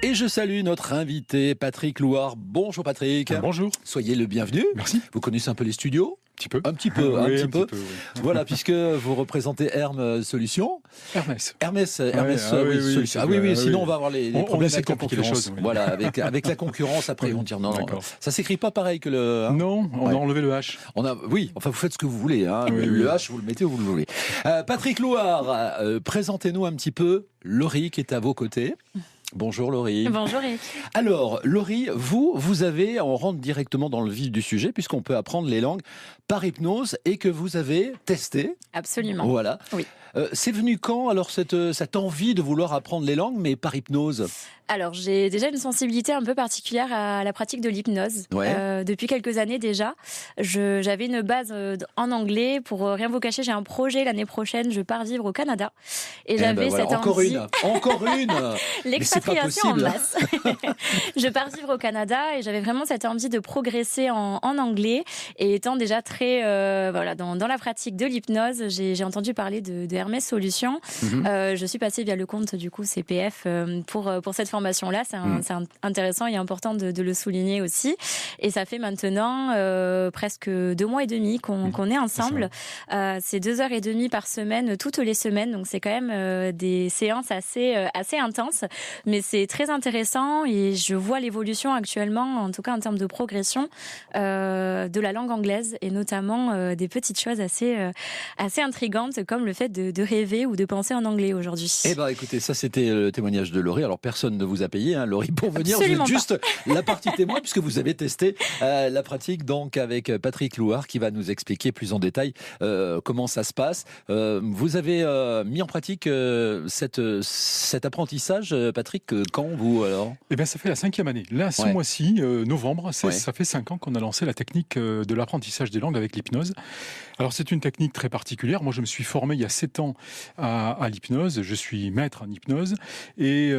Et je salue notre invité Patrick Louard. Bonjour Patrick. Bonjour. Soyez le bienvenu. Merci. Vous connaissez un peu les studios ? Un petit peu. Un petit peu. Oui. Voilà, puisque vous représentez Hermes Solutions. Hermès, Solutions. Sinon on va avoir les problèmes avec la concurrence. Les choses, oui. Voilà, avec la concurrence, après ils vont dire non, ça s'écrit pas pareil que le... Non, on a enlevé le H. Oui, enfin vous faites ce que vous voulez. Le H, vous le mettez où vous le voulez. Patrick Louard, présentez-nous un petit peu Laurie qui est à vos côtés. Bonjour Laurie. Bonjour Eric. Alors Laurie, on rentre directement dans le vif du sujet puisqu'on peut apprendre les langues par hypnose et que vous avez testé. Absolument. Voilà. Oui. C'est venu quand alors cette envie de vouloir apprendre les langues mais par hypnose ? Alors, j'ai déjà une sensibilité un peu particulière à la pratique de l'hypnose. Ouais. Depuis quelques années déjà, j'avais une base en anglais. Pour rien vous cacher, j'ai un projet l'année prochaine. Je pars vivre au Canada. Et j'avais cette envie... Encore une L'expatriation en masse. Je pars vivre au Canada et j'avais vraiment cette envie de progresser en anglais. Et étant déjà très dans la pratique de l'hypnose, j'ai entendu parler de Hermès Solutions. Je suis passée via le compte du coup CPF pour cette formation-là. C'est intéressant et important de le souligner aussi. Et ça fait maintenant presque 2 mois et demi qu'on est ensemble. C'est 2h30 par semaine, toutes les semaines. Donc c'est quand même des séances assez intenses. Mais c'est très intéressant et je vois l'évolution actuellement, en tout cas en termes de progression, de la langue anglaise et notamment des petites choses assez intrigantes comme le fait de rêver ou de penser en anglais aujourd'hui. Eh ben, écoutez, ça c'était le témoignage de Laurie. Alors personne ne vous a payé, Laurie, pour venir. Absolument vous êtes juste la partie témoin puisque vous avez testé la pratique donc avec Patrick Louard qui va nous expliquer plus en détail comment ça se passe. Vous avez mis en pratique cet apprentissage, Patrick, quand vous alors ? Eh bien, ça fait la 5e année. Là, ce mois-ci, novembre, ça fait 5 ans qu'on a lancé la technique de l'apprentissage des langues avec l'hypnose. Alors, c'est une technique très particulière. Moi, je me suis formé il y a 7 ans à l'hypnose. Je suis maître en hypnose. Et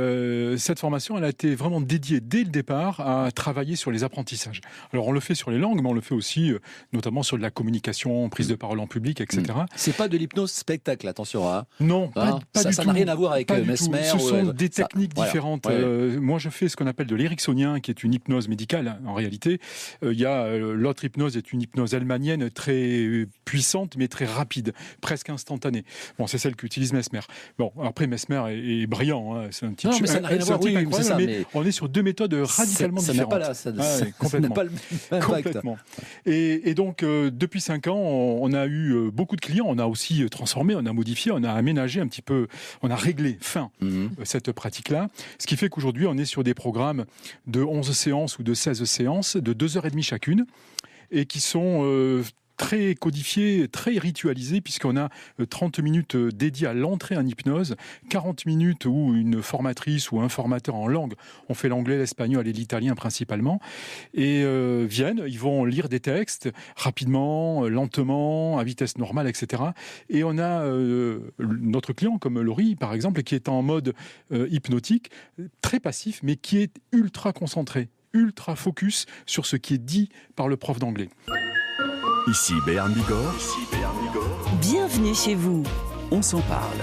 cette formation, elle a été vraiment dédiée dès le départ à travailler sur les apprentissages. Alors, on le fait sur les langues, mais on le fait aussi notamment sur de la communication, prise de parole en public, etc. C'est pas de l'hypnose spectacle, attention. Non, pas du tout. Ça n'a rien à voir avec Mesmer. Ce sont des techniques différentes. Voilà. Moi, je fais ce qu'on appelle de l'éricksonien, qui est une hypnose médicale, en réalité. Il y a l'autre hypnose est une hypnose hellmanienne très puissante, mais très rapide, presque instantanée. Bon, c'est celle qu'utilise Mesmer. Bon, après, Mesmer est brillant. C'est un type, mais ça n'a rien à voir. Oui, c'est ça, mais on est sur 2 méthodes radicalement différentes. Ça n'a pas le même impact. Complètement. Et donc, depuis 5 ans, on a eu beaucoup de clients. On a aussi transformé, on a modifié, on a aménagé un petit peu, on a réglé cette pratique-là. Ce qui fait qu'aujourd'hui, on est sur des programmes de 11 séances ou de 16 séances, de 2h30 chacune, et qui sont très codifiés, très ritualisés, puisqu'on a 30 minutes dédiées à l'entrée en hypnose, 40 minutes où une formatrice ou un formateur en langue, on fait l'anglais, l'espagnol et l'italien principalement, et viennent, ils vont lire des textes rapidement, lentement, à vitesse normale, etc. Et on a notre client, comme Laurie par exemple, qui est en mode hypnotique, très passif, mais qui est ultra concentré, ultra focus sur ce qui est dit par le prof d'anglais. Ici Béarn Bigorre. Bienvenue chez vous. On s'en parle.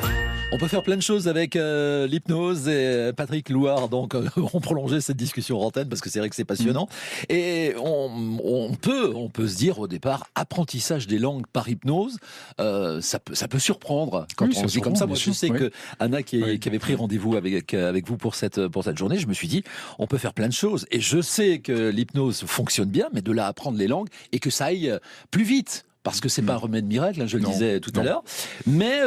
On peut faire plein de choses avec l'hypnose et Patrick Louard, donc on prolongeait cette discussion en antenne parce que c'est vrai que c'est passionnant. Et on peut se dire au départ, apprentissage des langues par hypnose, ça peut surprendre quand on se dit comme ça. Moi, je sais que Anna qui avait pris rendez-vous avec vous pour cette journée, je me suis dit, on peut faire plein de choses. Et je sais que l'hypnose fonctionne bien, mais de là apprendre les langues et que ça aille plus vite. Parce que c'est pas un remède miracle, je le disais tout à l'heure, mais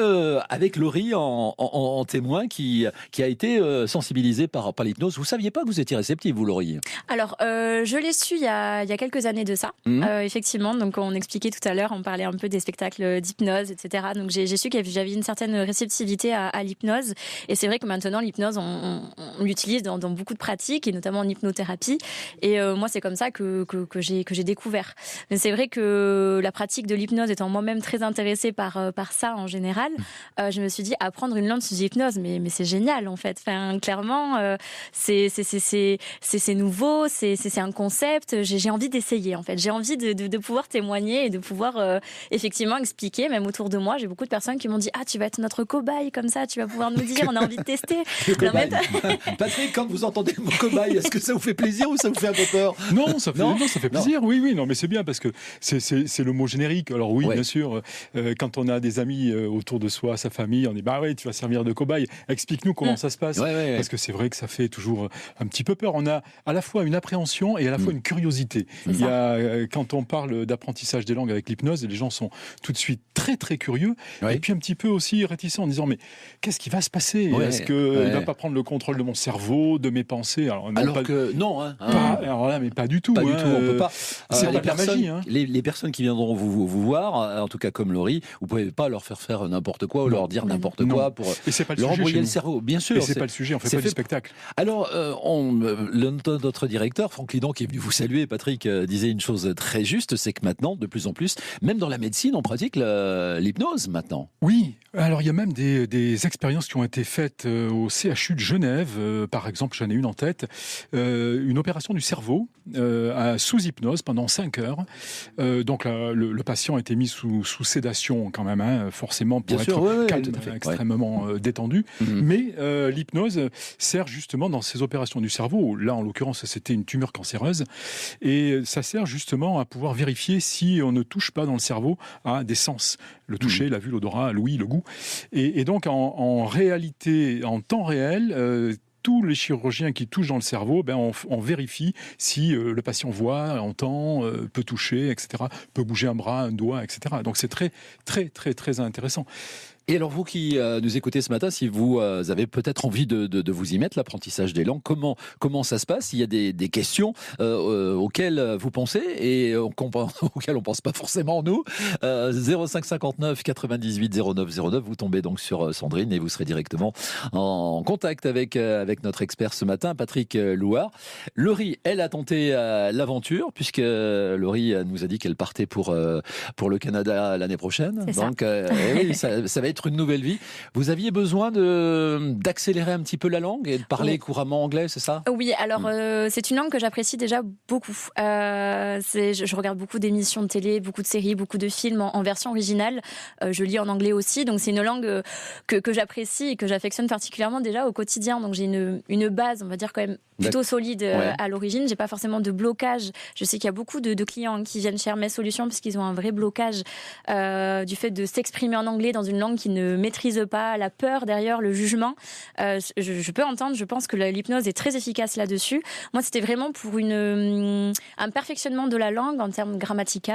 avec Laurie en témoin qui a été sensibilisé par l'hypnose. Vous saviez pas que vous étiez réceptive, vous, Laurie ? Alors, je l'ai su il y a quelques années de ça, effectivement. Donc, on expliquait tout à l'heure, on parlait un peu des spectacles d'hypnose, etc. Donc, j'ai su que j'avais une certaine réceptivité à l'hypnose. Et c'est vrai que maintenant, l'hypnose, on l'utilise dans beaucoup de pratiques, et notamment en hypnothérapie. Et moi, c'est comme ça que j'ai découvert. Mais c'est vrai que la pratique pratique de l'hypnose, étant moi-même très intéressée par ça en général, je me suis dit apprendre une langue sous hypnose, mais c'est génial en fait. Enfin, clairement, c'est nouveau, c'est un concept. J'ai envie d'essayer en fait. J'ai envie de pouvoir témoigner et de pouvoir effectivement expliquer, même autour de moi. J'ai beaucoup de personnes qui m'ont dit tu vas être notre cobaye comme ça, tu vas pouvoir nous dire, on a envie de tester. Patrick, quand vous entendez le mot cobaye, est-ce que ça vous fait plaisir ou ça vous fait un peu peur? Non, ça fait plaisir. Oui, non, mais c'est bien parce que c'est le mot générique. Alors oui, bien sûr, quand on a des amis autour de soi, sa famille, on dit tu vas servir de cobaye. Explique-nous comment ça se passe. Parce que c'est vrai que ça fait toujours un petit peu peur. On a à la fois une appréhension et à la fois une curiosité. Quand on parle d'apprentissage des langues avec l'hypnose, les gens sont tout de suite très très curieux et puis un petit peu aussi réticents en disant mais qu'est-ce qui va se passer? Est-ce qu'il ne va pas prendre le contrôle de mon cerveau, de mes pensées? Alors que non. Alors là, mais pas du tout. Pas du tout, on peut pas. C'est pas de la magie. Les personnes qui viendront vous voir, en tout cas comme Laurie, vous pouvez pas leur faire n'importe quoi ou leur dire n'importe quoi pour leur embrouiller le cerveau. Bien sûr. Et c'est pas le sujet, on fait pas du spectacle. Alors, notre directeur, Franck Lidon, qui est venu vous saluer, Patrick, disait une chose très juste, c'est que maintenant, de plus en plus, même dans la médecine, on pratique l'hypnose maintenant. Oui, alors il y a même des expériences qui ont été faites au CHU de Genève, par exemple, j'en ai une en tête, une opération du cerveau sous hypnose pendant 5 heures. Donc le patient a été mis sous sédation quand même, forcément pour être calme, extrêmement détendu. Mais l'hypnose sert justement dans ces opérations du cerveau. Là, en l'occurrence, c'était une tumeur cancéreuse. Et ça sert justement à pouvoir vérifier si on ne touche pas dans le cerveau à des sens. Le toucher, la vue, l'odorat, l'ouïe, le goût. Et donc, en réalité, en temps réel, tous les chirurgiens qui touchent dans le cerveau, on vérifie si le patient voit, entend, peut toucher, etc., peut bouger un bras, un doigt, etc. Donc c'est très, très, très, très intéressant. Et alors vous qui nous écoutez ce matin, si vous avez peut-être envie de vous y mettre, l'apprentissage des langues, comment ça se passe? Il y a des questions auxquelles vous pensez et auxquelles on pense pas forcément nous. 05 59 98 09 09, vous tombez donc sur Sandrine et vous serez directement en contact avec notre expert ce matin, Patrick Louard. Laurie, elle a tenté l'aventure puisque Laurie nous a dit qu'elle partait pour le Canada l'année prochaine. Donc oui, ça va être une nouvelle vie. Vous aviez besoin d'accélérer un petit peu la langue et de parler couramment anglais, c'est ça? Oui, alors c'est une langue que j'apprécie déjà beaucoup. Je regarde beaucoup d'émissions de télé, beaucoup de séries, beaucoup de films en version originale. Je lis en anglais aussi, donc c'est une langue que j'apprécie et que j'affectionne particulièrement déjà au quotidien. Donc j'ai une base, on va dire quand même plutôt solide à l'origine. J'ai pas forcément de blocage. Je sais qu'il y a beaucoup de clients qui viennent chez Hermès Solutions parce qu'ils ont un vrai blocage du fait de s'exprimer en anglais dans une langue qu'ils ne maîtrisent pas, la peur derrière, le jugement. Je peux entendre, je pense que l'hypnose est très efficace là-dessus. Moi, c'était vraiment pour un perfectionnement de la langue en termes grammaticaux,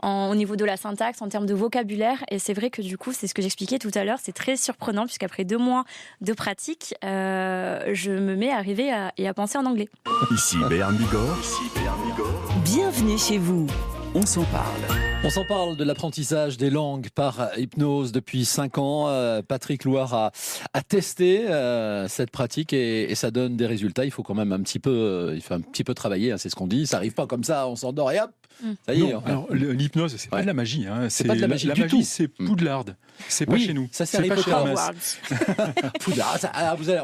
au niveau de la syntaxe, en termes de vocabulaire. Et c'est vrai que du coup, c'est ce que j'expliquais tout à l'heure, c'est très surprenant puisqu'après 2 mois de pratique, je me mets à arriver à penser en anglais. Ici Béarn Bigorre. Bienvenue chez vous. On s'en parle. On s'en parle de l'apprentissage des langues par hypnose depuis 5 ans. Patrick Louard a testé cette pratique et ça donne des résultats. Il faut quand même un petit peu travailler, c'est ce qu'on dit. Ça arrive pas comme ça, on s'endort et hop. Ça y est. Non, alors l'hypnose, c'est pas de la magie. C'est pas de la magie du tout. C'est Poudlard. C'est pas chez nous. Ça, c'est pas chez Hermès. Poudlard.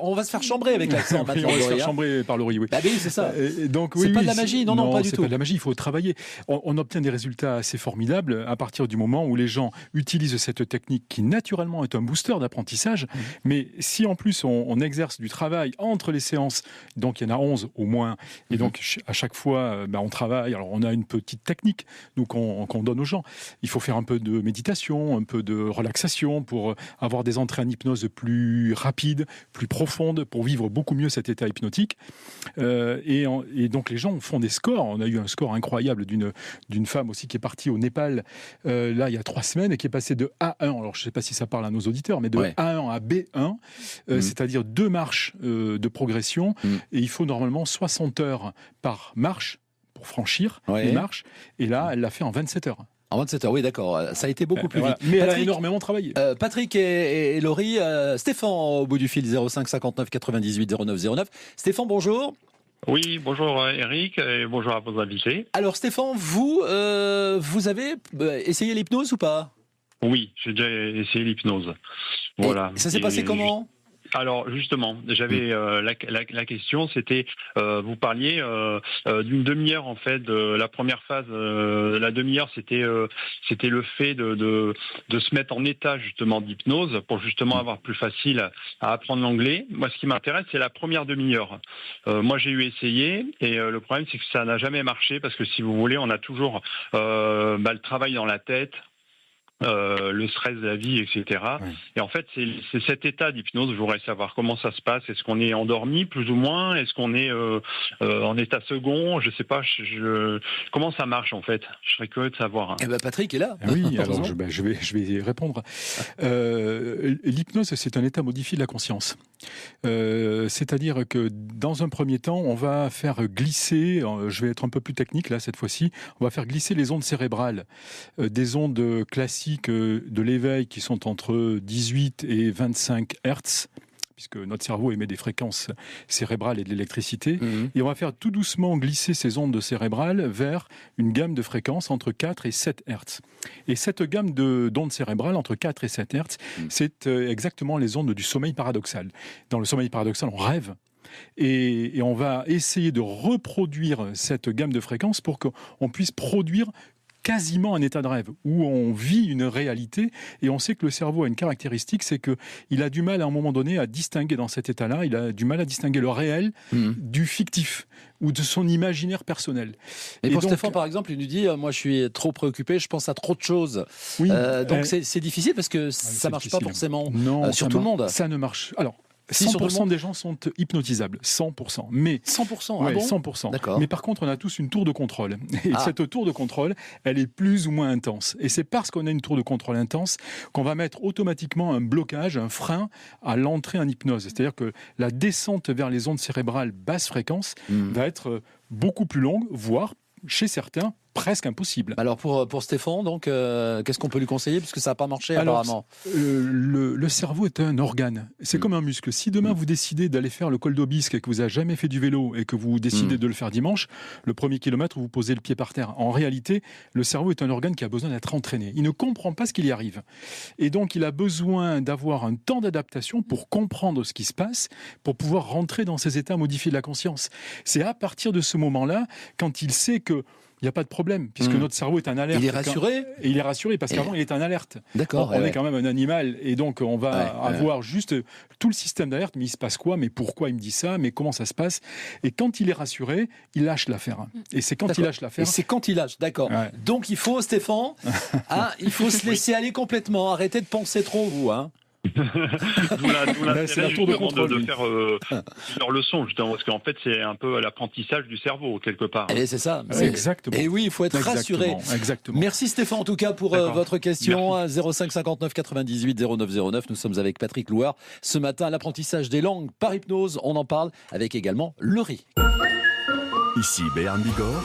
On va se faire chambrer avec l'accent. On va se faire chambrer par Laurie. Oui. Bah oui, c'est ça. Donc c'est pas de la magie. Non, pas du tout. C'est pas de la magie. Il faut travailler. On obtient des résultats assez formidables à partir du moment où les gens utilisent cette technique qui naturellement est un booster d'apprentissage. Mais si en plus on exerce du travail entre les séances, donc il y en a 11 au moins, et donc à chaque fois on travaille. Alors on a une petite technique qu'on donne aux gens. Il faut faire un peu de méditation, un peu de relaxation pour avoir des entrées en hypnose plus rapides, plus profondes, pour vivre beaucoup mieux cet état hypnotique. Et donc les gens font des scores. On a eu un score incroyable d'une femme aussi qui est partie au Népal là il y a 3 semaines et qui est passée de A1, alors je ne sais pas si ça parle à nos auditeurs, mais de A1 à B1, c'est-à-dire 2 marches de progression, et il faut normalement 60 heures par marche pour franchir les marches, et là elle l'a fait en 27 heures. En 27 heures, oui, d'accord. Ça a été beaucoup plus vite. Mais Patrick, elle a énormément travaillé. Patrick et Laurie, Stéphane au bout du fil, 05 59 98 09 09. Stéphane, bonjour. Oui, bonjour Eric et bonjour à vos invités. Alors Stéphane, vous avez essayé l'hypnose ou pas? Oui, j'ai déjà essayé l'hypnose. Voilà. Et ça s'est passé comment? Alors justement, j'avais la question, c'était vous parliez d'une demi-heure en fait. La première phase, la demi-heure, c'était le fait de se mettre en état justement d'hypnose pour justement avoir plus facile à apprendre l'anglais. Moi, ce qui m'intéresse, c'est la première demi-heure. Moi, j'ai essayé et le problème, c'est que ça n'a jamais marché parce que si vous voulez, on a toujours le travail dans la tête. Le stress de la vie, etc. Ouais. Et en fait, c'est cet état d'hypnose. Je voudrais savoir comment ça se passe. Est-ce qu'on est endormi, plus ou moins? Est-ce qu'on est en état second? Je sais pas. Comment ça marche en fait? Je serais curieux de savoir. Eh ben Patrick est là. Oui, alors je vais y répondre. L'hypnose, c'est un état modifié de la conscience. C'est-à-dire que dans un premier temps, on va faire glisser. Je vais être un peu plus technique là cette fois-ci. On va faire glisser les ondes cérébrales, des ondes classiques de l'éveil qui sont entre 18 et 25 Hertz, puisque notre cerveau émet des fréquences cérébrales et de l'électricité. Et on va faire tout doucement glisser ces ondes cérébrales vers une gamme de fréquences entre 4 et 7 Hertz. Et cette gamme d'ondes cérébrales entre 4 et 7 Hertz, c'est exactement les ondes du sommeil paradoxal. Dans le sommeil paradoxal, on rêve. Et on va essayer de reproduire cette gamme de fréquences pour qu'on puisse produire quasiment un état de rêve, où on vit une réalité, et on sait que le cerveau a une caractéristique, c'est qu'il a du mal à un moment donné à distinguer dans cet état-là, il a du mal à distinguer le réel du fictif, ou de son imaginaire personnel. Et pour donc, Stéphane, par exemple, il nous dit, moi je suis trop préoccupé, je pense à trop de choses. Oui, donc c'est difficile parce que ça ne marche pas forcément sur tout le monde. Ça ne marche. Alors, 100% des gens sont hypnotisables, 100%. Mais 100%, ouais, bon 100%. D'accord. Mais par contre, on a tous une tour de contrôle. Et cette tour de contrôle, elle est plus ou moins intense. Et c'est parce qu'on a une tour de contrôle intense qu'on va mettre automatiquement un blocage, un frein à l'entrée en hypnose. C'est-à-dire que la descente vers les ondes cérébrales basse fréquence va être beaucoup plus longue, voire chez certains presque impossible. Alors pour Stéphane, donc, qu'est-ce qu'on peut lui conseiller puisque ça n'a pas marché apparemment? Le cerveau est un organe. C'est comme un muscle. Si demain vous décidez d'aller faire le col d'Aubisque et que vous n'avez jamais fait du vélo et que vous décidez de le faire dimanche, le premier kilomètre, vous posez le pied par terre. En réalité, le cerveau est un organe qui a besoin d'être entraîné. Il ne comprend pas ce qu'il y arrive. Et donc, il a besoin d'avoir un temps d'adaptation pour comprendre ce qui se passe, pour pouvoir rentrer dans ces états modifiés de la conscience. C'est à partir de ce moment-là, quand il sait que il n'y a pas de problème, puisque notre cerveau est en alerte. Il est rassuré. Et il est rassuré, parce qu'avant, il est en alerte. D'accord. On est quand même un animal, et donc on va avoir juste tout le système d'alerte, mais il se passe quoi? Mais pourquoi il me dit ça? Mais comment ça se passe? Et quand il est rassuré, il lâche l'affaire. Et c'est quand il lâche l'affaire... Et c'est quand il lâche, d'accord. Ouais. Donc il faut, Stéphane, il faut se laisser aller complètement. Arrêtez de penser trop, vous. C'est la tour de contrôle de faire leur leçon justement parce qu'en fait c'est un peu l'apprentissage du cerveau quelque part. Et c'est ça. Exactement. Et oui, il faut être rassuré. Exactement. Merci Stéphane en tout cas pour votre question. 05 59 98 09 09. Nous sommes avec Patrick Louard ce matin. L'apprentissage des langues par hypnose. On en parle avec également Laurie. Ici Béarn Bigorre.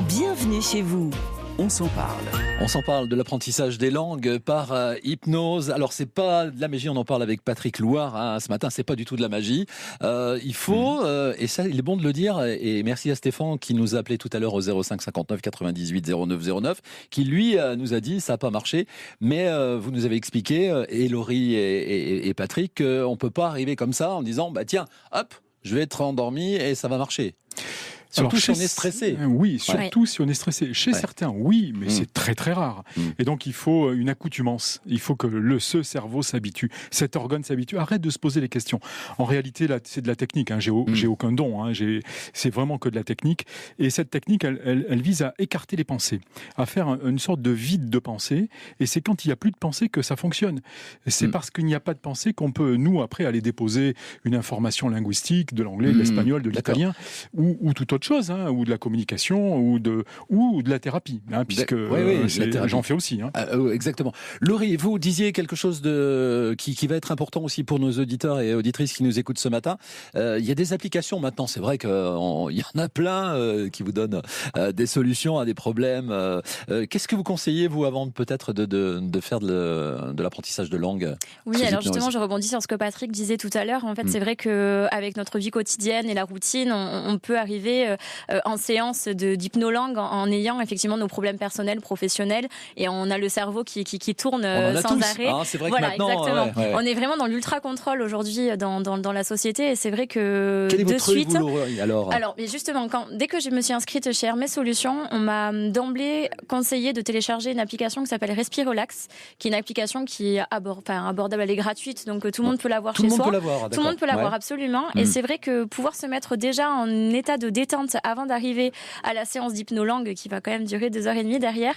Bienvenue chez vous. On s'en parle. On s'en parle de l'apprentissage des langues par hypnose. Alors c'est pas de la magie, on en parle avec Patrick Louard ce matin. C'est pas du tout de la magie. Il faut et ça, il est bon de le dire. Et merci à Stéphane qui nous a appelé tout à l'heure au 05 59 98 09 09, qui lui nous a dit ça a pas marché. Mais vous nous avez expliqué, et Laurie et Patrick, qu'on peut pas arriver comme ça en disant bah tiens, hop, je vais être endormi et ça va marcher. Surtout si on est stressé. Oui, surtout si on est stressé. Chez certains, oui, mais c'est très très rare. Et donc il faut une accoutumance. Il faut que ce cerveau s'habitue, cet organe s'habitue. Arrête de se poser les questions. En réalité, là, c'est de la technique. J'ai aucun don. C'est vraiment que de la technique. Et cette technique, elle vise à écarter les pensées, à faire une sorte de vide de pensée. Et c'est quand il n'y a plus de pensée que ça fonctionne. C'est parce qu'il n'y a pas de pensée qu'on peut, nous, après, aller déposer une information linguistique, de l'anglais, de l'espagnol, de l'italien, ou tout autre d'autres choses, hein, ou de la communication, ou de la thérapie, hein, puisque j'en fais aussi. Hein. Exactement. Laurie, vous disiez quelque chose qui va être important aussi pour nos auditeurs et auditrices qui nous écoutent ce matin. Il y a des applications maintenant, c'est vrai qu'il y en a plein qui vous donnent des solutions à des problèmes. Qu'est-ce que vous conseillez, vous, avant peut-être de faire de l'apprentissage de langue? Oui, alors justement, je rebondis sur ce que Patrick disait tout à l'heure. En fait, c'est vrai qu'avec notre vie quotidienne et la routine, on peut arriver en séance d'hypnolangue en ayant effectivement nos problèmes personnels, professionnels, et on a le cerveau qui tourne sans arrêt. Ah, c'est vrai que maintenant, exactement. On est vraiment dans l'ultra-contrôle aujourd'hui dans la société, et c'est vrai que quel est de votre suite... alors, mais justement, dès que je me suis inscrite chez Hermès Solutions, on m'a d'emblée conseillé de télécharger une application qui s'appelle Respirelax, qui est une application qui est abordable, elle est gratuite, donc tout le monde peut l'avoir chez soi. Tout le monde peut l'avoir, absolument. Et c'est vrai que pouvoir se mettre déjà en état de détente avant d'arriver à la séance d'hypnolangue, qui va quand même durer 2h30 derrière,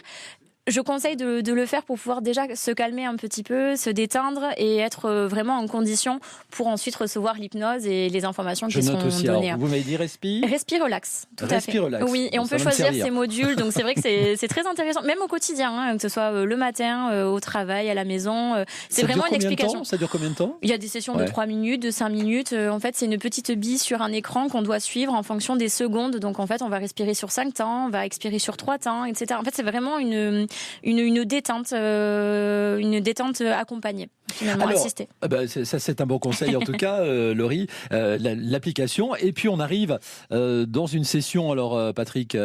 je conseille de le faire pour pouvoir déjà se calmer un petit peu, se détendre et être vraiment en condition pour ensuite recevoir l'hypnose et les informations qui sont données. Alors, vous m'avez dit Respirelax, tout à fait. Oui, et on peut choisir ces modules, donc c'est vrai que c'est très intéressant, même au quotidien, hein, que ce soit le matin, au travail, à la maison. C'est vraiment une explication. Ça dure combien de temps? Il y a des sessions de 3 minutes, de 5 minutes. En fait, c'est une petite bille sur un écran qu'on doit suivre en fonction des secondes. Donc en fait, on va respirer sur 5 temps, on va expirer sur 3 temps, etc. En fait, c'est vraiment une détente accompagnée, finalement. Alors, assistée. Ça, c'est un bon conseil en tout cas, Laurie, l'application. Et puis on arrive dans une session, alors Patrick,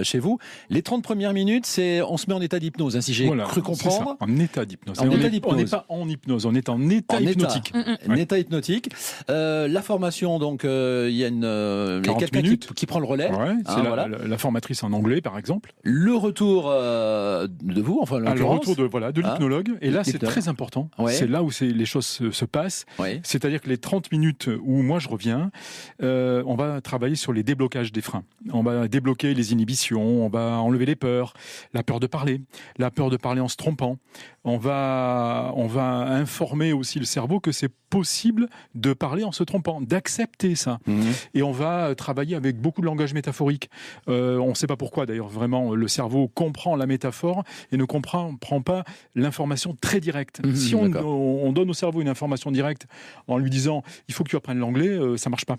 chez vous, les 30 premières minutes, on se met en état d'hypnose, hein, si j'ai cru comprendre. En état d'hypnose. On n'est pas en hypnose, on est en état hypnotique. Un état hypnotique. La formation, donc, il y a quelqu'un qui prend le relais. Ouais, c'est la formatrice en anglais, par exemple. Le retour de vous, enfin, le retour de l'hypnologue. Et là, c'est très important. Ouais. C'est là où les choses se passent. Ouais. C'est-à-dire que les 30 minutes où moi je reviens, on va travailler sur les déblocages des freins. On va débloquer les inhibitions, on va enlever les peurs, la peur de parler en se trompant. On va informer aussi le cerveau que c'est possible de parler en se trompant, d'accepter ça. Et on va travailler avec beaucoup de langage métaphorique. On ne sait pas pourquoi d'ailleurs, vraiment, le cerveau comprend la métaphore et ne comprend pas l'information très directe. Si on donne au cerveau une information directe en lui disant « il faut que tu apprennes l'anglais », ça ne marche pas.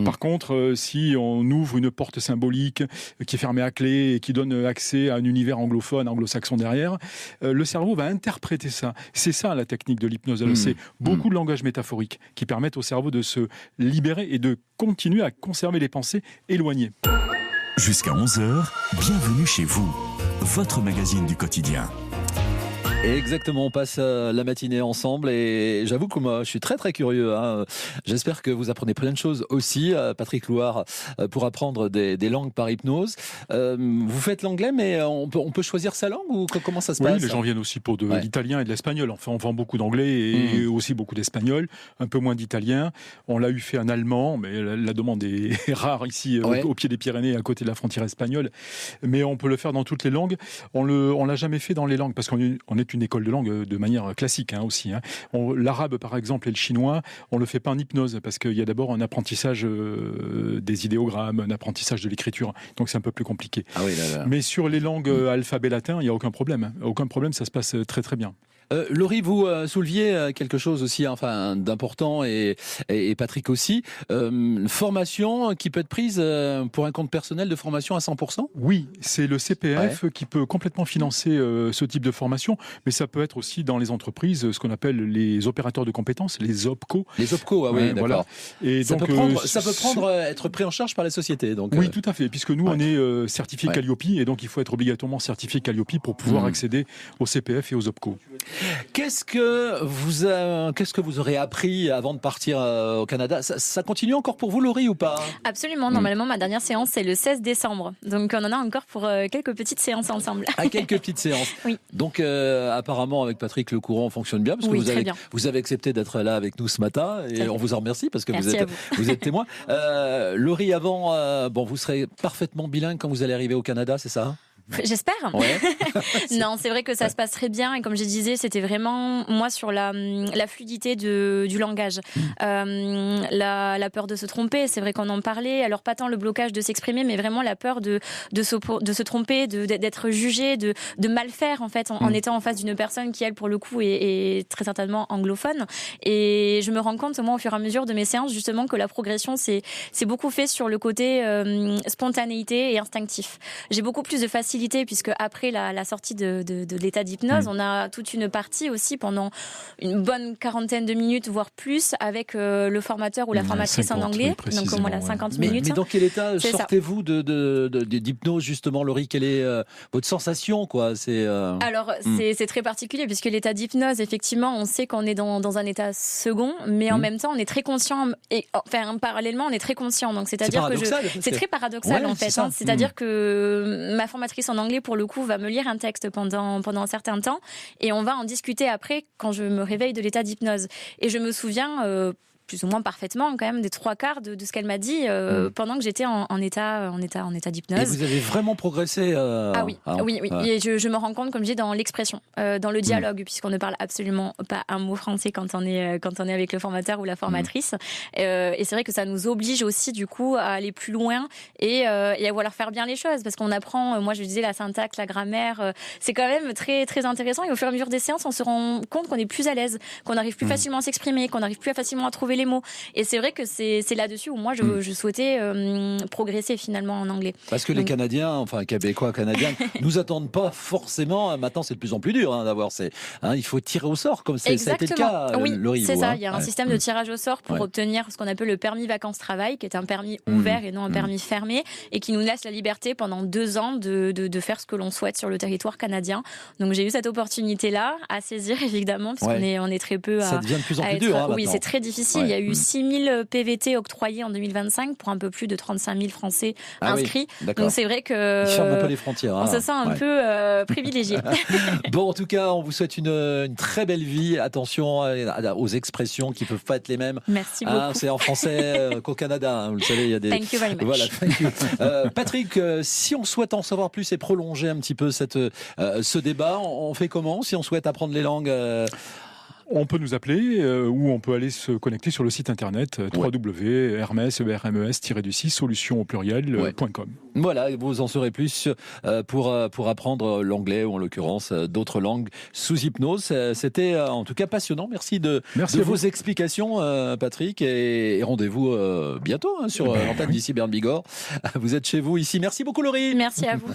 Par contre, si on ouvre une porte symbolique qui est fermée à clé et qui donne accès à un univers anglophone, anglo-saxon derrière, le cerveau va interpréter ça. C'est ça la technique de l'hypnose. C'est beaucoup de langage métaphorique qui permettent au cerveau de se libérer et de continuer à conserver les pensées éloignées. Jusqu'à 11h, bienvenue chez vous, votre magazine du quotidien. Exactement, on passe la matinée ensemble et j'avoue que moi je suis très très curieux. Hein. J'espère que vous apprenez plein de choses aussi, Patrick Louard, pour apprendre des langues par hypnose. Vous faites l'anglais, mais on peut choisir sa langue ou comment ça se passe? Oui, les gens viennent aussi pour de l'italien et de l'espagnol. Enfin, on vend beaucoup d'anglais et aussi beaucoup d'espagnol, un peu moins d'italien. On l'a fait en allemand, mais la demande est rare ici, au pied des Pyrénées, à côté de la frontière espagnole. Mais on peut le faire dans toutes les langues. On l'a jamais fait dans les langues parce qu'on est une école de langue de manière classique aussi. L'arabe, par exemple, et le chinois, on le fait pas en hypnose parce qu'il y a d'abord un apprentissage des idéogrammes, un apprentissage de l'écriture. Donc c'est un peu plus compliqué. Ah oui, là. Mais sur les langues alphabet latin, il n'y a aucun problème. Aucun problème, ça se passe très très bien. Laurie, vous souleviez quelque chose aussi, enfin d'important et Patrick aussi. Une formation qui peut être prise pour un compte personnel de formation à 100%. Oui, c'est le CPF qui peut complètement financer ce type de formation, mais ça peut être aussi dans les entreprises, ce qu'on appelle les opérateurs de compétences, les OPCO. Les OPCO, oui, d'accord. Voilà. Et ça donc, peut être pris en charge par la société. Donc, oui, tout à fait, puisque nous on est certifié Calliope et donc il faut être obligatoirement certifié Calliope pour pouvoir accéder au CPF et aux OPCO. Qu'est-ce que vous aurez appris avant de partir au Canada? Ça continue encore pour vous, Laurie, ou pas? Absolument. Normalement, ma dernière séance, c'est le 16 décembre. Donc, on en a encore pour quelques petites séances ensemble. Quelques petites séances. Oui. Donc, apparemment, avec Patrick, le courant fonctionne bien, parce que vous avez accepté d'être là avec nous ce matin, et on vous en remercie, parce que vous êtes témoin. Laurie, avant, vous serez parfaitement bilingue quand vous allez arriver au Canada, c'est ça? J'espère. Ouais. Non, c'est vrai que ça se passe très bien et comme je disais, c'était vraiment moi sur la fluidité du langage, la peur de se tromper. C'est vrai qu'on en parlait. Alors pas tant le blocage de s'exprimer, mais vraiment la peur de se tromper, d'être jugé, de mal faire en fait en étant en face d'une personne qui elle pour le coup est très certainement anglophone. Et je me rends compte moi au fur et à mesure de mes séances justement que la progression c'est beaucoup fait sur le côté spontanéité et instinctif. J'ai beaucoup plus de facilité puisque après la sortie de l'état d'hypnose, on a toute une partie aussi pendant une bonne quarantaine de minutes, voire plus, avec le formateur ou la formatrice 50, en anglais. Oui, donc voilà, 50 mais, minutes. Mais dans quel état C'est sortez-vous d'hypnose justement, Laurie? Quelle est votre sensation, quoi? Alors c'est très particulier puisque l'état d'hypnose, effectivement, on sait qu'on est dans un état second, mais en même temps on est très conscient et enfin parallèlement on est très conscient. Donc c'est-à-dire que c'est très paradoxal en fait. C'est-à-dire que ma formatrice en anglais pour le coup va me lire un texte pendant un certain temps et on va en discuter après quand je me réveille de l'état d'hypnose. Et je me souviens plus ou moins parfaitement quand même des 3/4 de ce qu'elle m'a dit pendant que j'étais en état d'hypnose. Et vous avez vraiment progressé Oui. Et je me rends compte, comme je dis, dans l'expression, dans le dialogue, puisqu'on ne parle absolument pas un mot français quand on est avec le formateur ou la formatrice. Et c'est vrai que ça nous oblige aussi du coup à aller plus loin et à vouloir faire bien les choses, parce qu'on apprend, moi je disais la syntaxe, la grammaire, c'est quand même très très intéressant. Et au fur et à mesure des séances, on se rend compte qu'on est plus à l'aise, qu'on arrive plus facilement à s'exprimer, qu'on arrive plus facilement à trouver les mots. Et c'est vrai que c'est là-dessus où moi je souhaitais progresser finalement en anglais. Parce que les Canadiens, enfin Québécois, Canadiens, nous attendent pas forcément. Maintenant, c'est de plus en plus dur d'avoir il faut tirer au sort, comme ça a été le cas. Oui, Laurie, c'est ça. Il y a un système de tirage au sort pour obtenir ce qu'on appelle le permis vacances-travail, qui est un permis ouvert et non un permis fermé, et qui nous laisse la liberté pendant 2 ans de faire ce que l'on souhaite sur le territoire canadien. Donc j'ai eu cette opportunité-là à saisir évidemment, parce qu'on est très peu à. Ça devient de plus en plus dur. Oui, c'est très difficile. Il y a eu 6000 PVT octroyés en 2025 pour un peu plus de 35 000 Français inscrits. Donc c'est vrai que ils ferment un peu les frontières. On se sent un peu privilégié. Bon, en tout cas, on vous souhaite une très belle vie. Attention aux expressions qui peuvent pas être les mêmes. Merci beaucoup. C'est en français qu'au Canada. Vous le savez, il y a des. Thank you very much. Voilà. Thank you. Patrick, si on souhaite en savoir plus et prolonger un petit peu ce débat, on fait comment si on souhaite apprendre les langues? On peut nous appeler ou on peut aller se connecter sur le site internet www.hermes-solutions au pluriel.com. Voilà, vous en saurez plus pour apprendre l'anglais ou en l'occurrence d'autres langues sous hypnose. C'était en tout cas passionnant. Merci de vos explications, Patrick, et rendez-vous bientôt sur l'antenne d'ici Berne Bigorre. Vous êtes chez vous ici. Merci beaucoup, Laurie. Merci à vous.